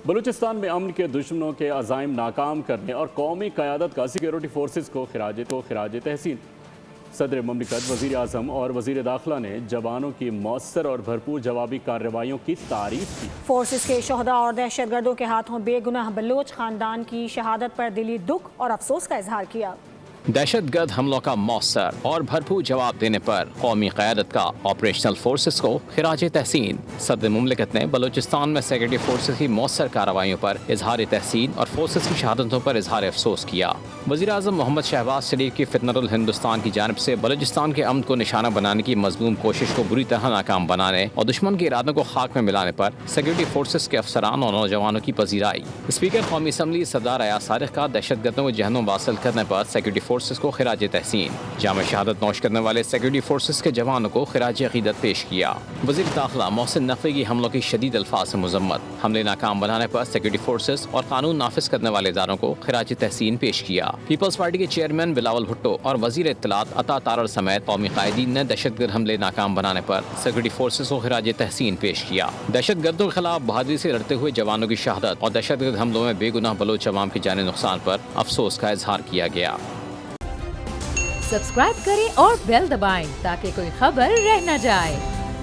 بلوچستان میں امن کے دشمنوں کے عزائم ناکام کرنے اور قومی قیادت کا سیکیورٹی فورسز کو خراج تحسین۔ صدر مملکت، وزیر اعظم اور وزیر داخلہ نے جوانوں کی مؤثر اور بھرپور جوابی کارروائیوں کی تعریف کی۔ فورسز کے شہداء اور دہشت گردوں کے ہاتھوں بے گناہ بلوچ خاندان کی شہادت پر دلی دکھ اور افسوس کا اظہار کیا۔ دہشت گرد حملوں کا مؤثر اور بھرپور جواب دینے پر قومی قیادت کا آپریشنل فورسز کو خراج تحسین۔ صدر مملکت نے بلوچستان میں سیکورٹی فورسز کی مؤثر کارروائیوں پر اظہار تحسین اور فورسز کی شہادتوں پر اظہار افسوس کیا۔ وزیر اعظم محمد شہباز شریف کی فتنۃ الہندوستان کی جانب سے بلوچستان کے امن کو نشانہ بنانے کی مذموم کوشش کو بری طرح ناکام بنانے اور دشمن کے ارادوں کو خاک میں ملانے پر سیکورٹی فورسز کے افسران اور نوجوانوں کی پذیرائی۔ اسپیکر قومی اسمبلی سردار ایاز صادق کا دہشت گردوں کو جہنم واصل کرنے پر سیکورٹی فورسز کو خراج تحسین۔ جامع شہادت نوش کرنے والے سیکورٹی فورسز کے جوانوں کو خراج عقیدت پیش کیا۔ وزیر داخلہ محسن نقوی کی حملوں کی شدید الفاظ سے مذمت۔ حملے ناکام بنانے پر سیکورٹی فورسز اور قانون نافذ کرنے والے اداروں کو خراج تحسین پیش کیا۔ پیپلز پارٹی کے چیئرمین بلاول بھٹو اور وزیر اطلاعات عطا تارڑ سمیت قومی قائدین نے دہشت گرد حملے ناکام بنانے پر سیکورٹی فورسز کو خراج تحسین پیش کیا۔ دہشت گردوں کے خلاف بہادری سے لڑتے ہوئے جوانوں کی شہادت اور دہشت گرد حملوں میں بے گناہ بلوچ عوام کی جانی نقصان پر افسوس کا اظہار کیا گیا۔ سبسکرائب کریں اور بیل دبائیں تاکہ کوئی خبر رہ نہ جائے۔